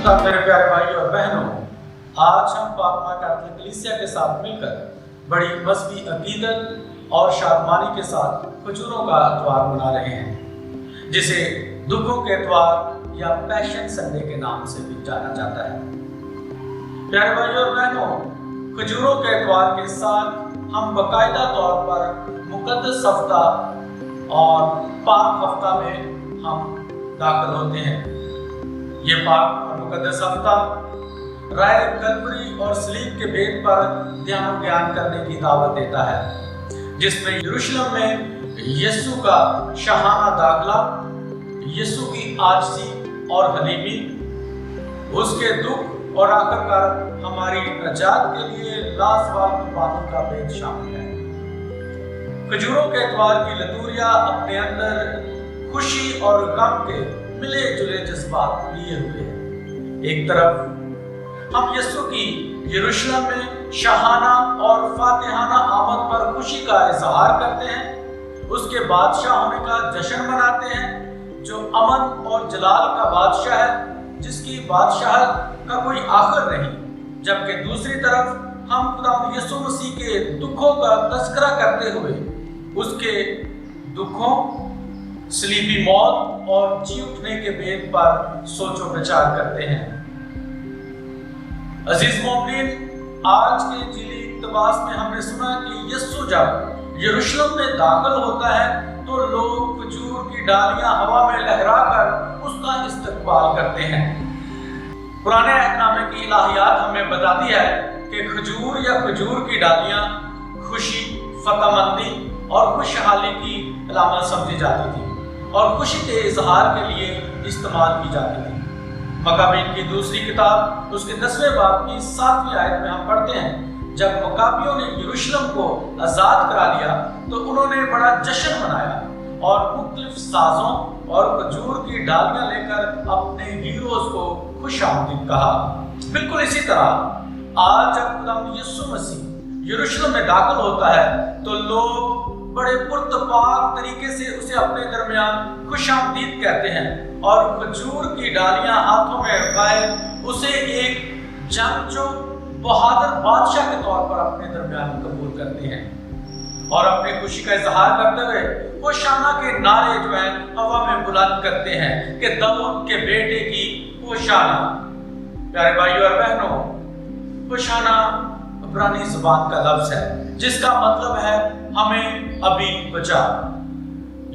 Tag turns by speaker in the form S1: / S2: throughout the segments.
S1: नमस्कार मेरे प्यारे भाइयों और बहनों, आज हम फातिमा कैथोलिक कलीसिया के साथ मिलकर बड़ी मजहबी अकीदत और शादमानी के साथ खजूरों का त्योहार मना रहे हैं, जिसे दुखों के त्योहार या पैशन संडे के नाम से भी जाना जाता है। प्यारे भाइयों और बहनों, खजूरों के त्योहार के साथ हम बाकायदा तौर पर मुकद्दस हफ्ता और पाक हफ्ता में हम दाखिल होते हैं। ये पाक और मुकद्दस हफ्ता राय कलवरी और सलीब के भेद पर ध्यान ज्ञान करने की दावत देता है, जिसमें यरूशलेम में यीशु का शाहाना दाखिला, यीशु की आजिज़ी और हलीमी, उसके दुख और आखिरकार हमारी नजात के लिए लाजवाब कुर्बानी का भेद शामिल है। खजूरों के त्योहार की लतूरिया अपने अंदर खुशी और गम के मिले जुले जज्बात लिए हुए हैं। एक तरफ हम यीशु की यरूशलेम में शाहाना और फातिहाना आमद पर खुशी का इजहार करते हैं, उसके बादशाह होने का जश्न मनाते हैं, जो अमन और जलाल का बादशाह है, जिसकी बादशाहत का कोई आखिर नहीं। जबकि दूसरी तरफ हम खुदा यीशु मसीह के दुखों का तस्करा करते हुए उसके दुखों, सलीबी मौत और जी उठने के भेद पर सोचो विचार करते हैं। अजीज मोमिन, आज के इंजीली इक़्तिबास में हमने सुना कि यीशु जब यरूशलेम में दाखिल होता है तो लोग खजूर की डालियां हवा में लहराकर उसका इस्तकबाल करते हैं। पुराने अहदनामे की इलाहियात हमें बताती है कि खजूर या खजूर की डालियां खुशी, फतहमंदी और खुशहाली की अलामत समझी जाती थी और खुशी के इजहार के लिए इस्तेमाल की जाती थी। मकाबियों की दूसरी किताब उसके 10वें बाब की 7वीं आयत में हम पढ़ते हैं, जब मकाबियों ने यरूशलेम को आज़ाद करा लिया तो उन्होंने बड़ा जश्न मनाया और मुख्तलिफ साजों और खजूर की डालियां लेकर अपने हीरोज को खुशामदीद कहा। बिल्कुल इसी तरह आज जब खुदा यीशु मसीह यरूशलेम में दाखिल होता है तो लोग बड़े पुरतपाक तरीके से उसे अपने दरमियान खुशामदीद कहते हैं और खजूर की डालियां हाथों में उठाए उसे एक जंगजू बहादुर बादशाह के तौर पर अपने दरमियान कबूल करते हैं और अपनी खुशी का इजहार करते हुए होशाना के नारे जो हैं हवा में बुलंद करते हैं कि दाऊद के बेटे की होशाना। प्यारे भाइयों और बहनों, होशाना इब्रानी ज़ुबान का लफ्ज है जिसका मतलब है हमें अभी बचा।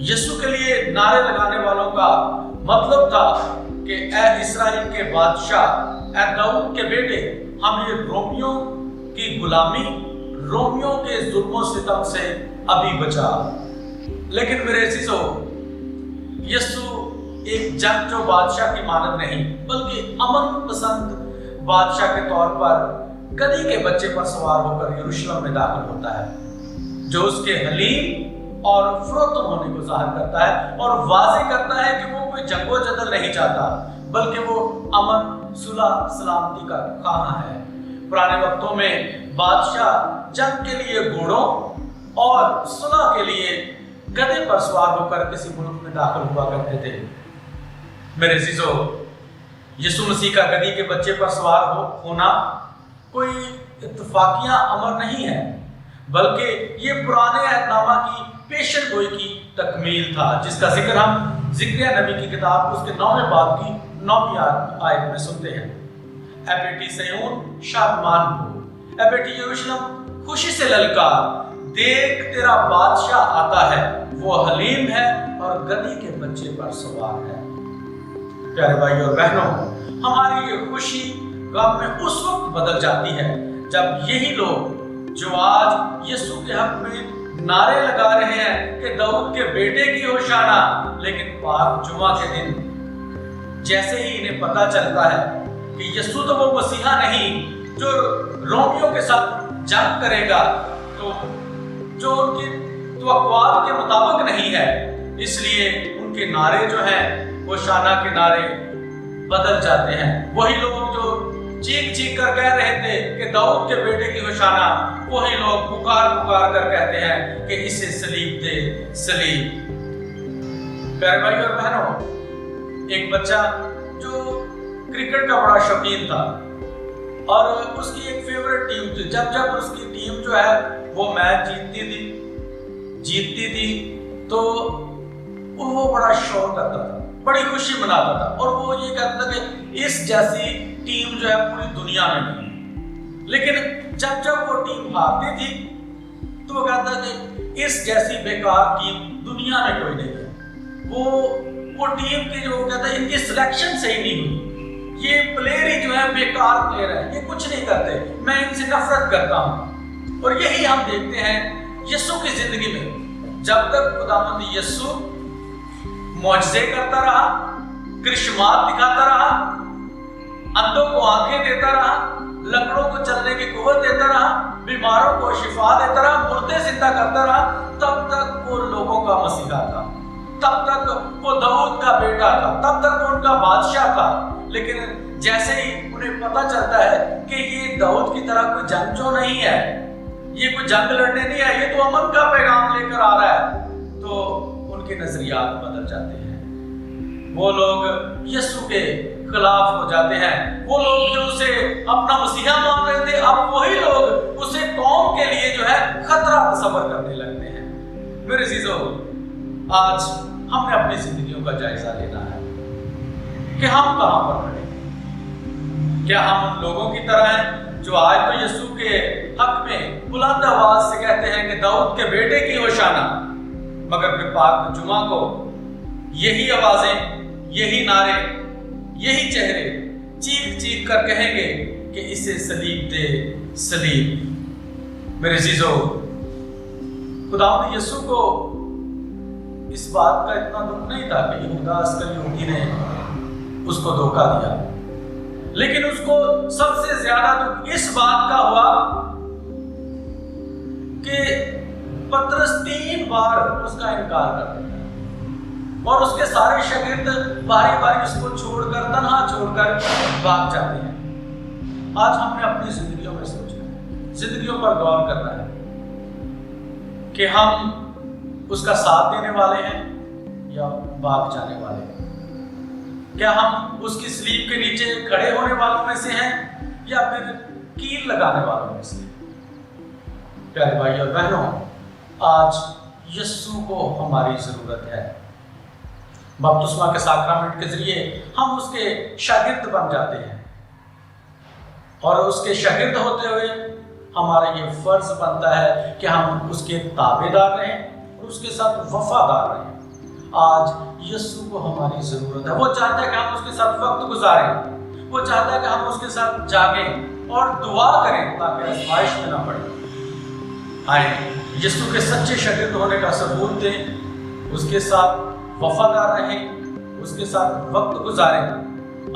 S1: यीशु के लिए नारे लगाने वालों का मतलब था कि ए इस्राएल के बादशाह, ए दाऊद के बेटे, हमें रोमियों की गुलामी, रोमियों के जुल्म सितम से अभी बचा। लेकिन मेरे अज़ीज़ों, यीशु एक जंगजू बादशाह की मानद नहीं बल्कि अमन पसंद बादशाह के तौर पर गधी के बच्चे पर सवार होकर यरूशलेम में दाखिल होता है, जो उसके हलीम और फरोतन होने को जाहिर करता है और वाज़ेह करता है कि वो कोई जंगो जदल नहीं चाहता बल्कि वो अमन, सुलह, सलामती का ख़्वाह है। पुराने वक्तों में बादशाह जंग के लिए घोड़ों और सुलह के लिए गधे पर सवार होकर किसी मुल्क में दाखिल हुआ करते थे। मेरे अज़ीज़ों, यीशु मसीह का गधी के बच्चे पर सवार होना कोई इत्तफाकिया अमर नहीं है, बल्कि ये पुराने अहदनामा की पेशन गोई की तकमील था, जिसका जिक्र हम ज़िक्रिया नबी की किताब उसके 9वें बाब की 9वीं आयत में सुनते हैं। ए बेटी सिय्योन शादमान हो, ए बेटी यरूशलेम खुशी से ललकार, देख तेरा बादशाह आता है, वो हलीम है और गधी के बच्चे पर सवार है। प्यारे भाइयों और बहनों, हमारी ये खुशी गम में उस वक्त बदल जाती है जब यही लोग जो आज यीशु के हक में नारे लगा रहे हैं कि दाऊद के बेटे की होशाना, लेकिन पाक जुमा के दिन जैसे ही इन्हें पता चलता है कि यीशु तो वो मसीहा नहीं जो रोमियों के साथ जंग करेगा, तो जो उनकी तवक्कुआत के मुताबिक नहीं है, इसलिए उनके नारे जो हैं होशाना के नारे बदल जाते हैं। वही लोग जो चीख चीख कर कह रहे थे कि दाऊद के बेटे की होशाना, वही लोग पुकार पुकार कर कहते हैं कि इसे सलीब दे, सलीब। प्यारे भाइयों और बहनों, एक बच्चा जो क्रिकेट का बड़ा शौकीन था और उसकी एक फेवरेट टीम थी। जब जब उसकी टीम जो है वो मैच जीतती थी तो वो बड़ा शौक करता था, बड़ी खुशी मनाता था और वो ये कहता था कि इस जैसी टीम जो है पूरी दुनिया में नहीं है। लेकिन जब जब वो टीम हारती थी तो वो कहता कि इस जैसी बेकार टीम दुनिया में कोई नहीं है। वो टीम की जो कहता है इनकी सिलेक्शन सही नहीं हुई, ये प्लेयर ही जो है बेकार प्लेयर है, ये कुछ नहीं करते, मैं इनसे नफरत करता हूँ। और यही हम देखते हैं यीशु की जिंदगी में। जब तक खुदावंद यीशु मौजज़े करता रहा, करिश्मात दिखाता रहा, अंधों को आंखें देता रहा, लंगड़ों को चलने की कुव्वत देता रहा, बीमारों को शिफा देता रहा, मुर्दे जिंदा करता रहा, तब तक वो लोगों का मसीहा था, तब तक वो दाऊद का बेटा था, तब तक वो उनका बादशाह था। लेकिन जैसे ही उन्हें पता चलता है कि ये दाऊद की तरह कोई जंगजू नहीं है, ये कोई जंग लड़ने नहीं है, ये तो अमन का पैगाम लेकर आ रहा है, तो उनके नजरियात बदल जाते हैं। वो लोग यीशु के खिलाफ हो जाते हैं। वो लोग जो उसे अपना मसीहा मान रहे थे, अब वही लोग उसे कौम के लिए जो है खतरा तस्वर करने लगते हैं। मेरे अजीजों, आज हमने अपनी जिंदगियों का जायजा लेना है कि हम कहां पर खड़े हैं। क्या हम उन लोगों की तरह हैं जो आज तो यीशु के हक में बुलंद आवाज से कहते हैं कि दाऊद के बेटे की होशाना, मगर फिर पाक जुमा को यही आवाजें, यही नारे, यही चेहरे चीख चीख कर कहेंगे कि इसे सलीब दे, सलीब। मेरे अजीजों, खुदावंद यीशु को इस बात का इतना दुख नहीं था कि यहूदा इस्करियोती ने उसको धोखा दिया, लेकिन उसको सबसे ज्यादा दुख इस बात का हुआ कि पतरस 3 बार उसका इनकार कर देता और उसके सारे शागिर्द बारी बारी उसको छोड़कर, तन्हा छोड़कर भाग जाते हैं। आज हमने अपनी जिंदगियों में सोचना है, जिंदगियों पर गौर करना है कि हम उसका साथ देने वाले हैं या भाग जाने वाले हैं। क्या हम उसकी स्लीप के नीचे खड़े होने वालों में से हैं या फिर कील लगाने वालों में से? प्यारे भाई और बहनों, आज यीशु को हमारी जरूरत है। बपतिस्मा के साक्रामेंट के जरिए हम उसके शागिर्द बन जाते हैं और उसके शागिर्द होते हुए हमारा ये फर्ज बनता है कि हम उसके ताबेदार रहें और उसके साथ वफादार रहें। आज यीशु को हमारी जरूरत है। वो चाहता है कि हम उसके साथ वक्त गुजारें, वो चाहता है कि हम उसके साथ जागें और दुआ करें ताकि आजमाइश में ना पड़े। आए यीशु के सच्चे शागिर्द होने का सबूत दें, उसके साथ वफादार रहें, उसके साथ वक्त गुजारें।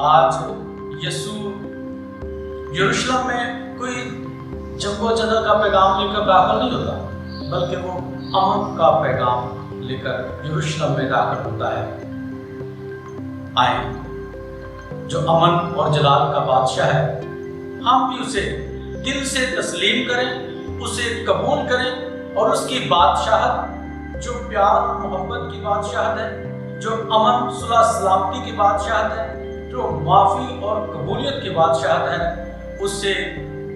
S1: आज यीशु यरूशलेम में कोई जंगो जदल का पैगाम लेकर दाखिल नहीं होता, बल्कि वो अमन का पैगाम लेकर यरूशलेम में दाखिल होता है। आए, जो अमन और जलाल का बादशाह है, हम भी उसे दिल से तस्लीम करें, उसे कबूल करें और उसकी बादशाहत, जो प्यार और मोहब्बत की बादशाहत है, जो अमन सुलह सलामती की बादशाहत है, जो माफ़ी और कबूलियत की बादशाहत है, उससे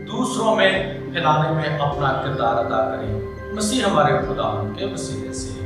S1: दूसरों में फैलाने में अपना किरदार अदा करें। मसीह हमारे खुदा के वसीले से।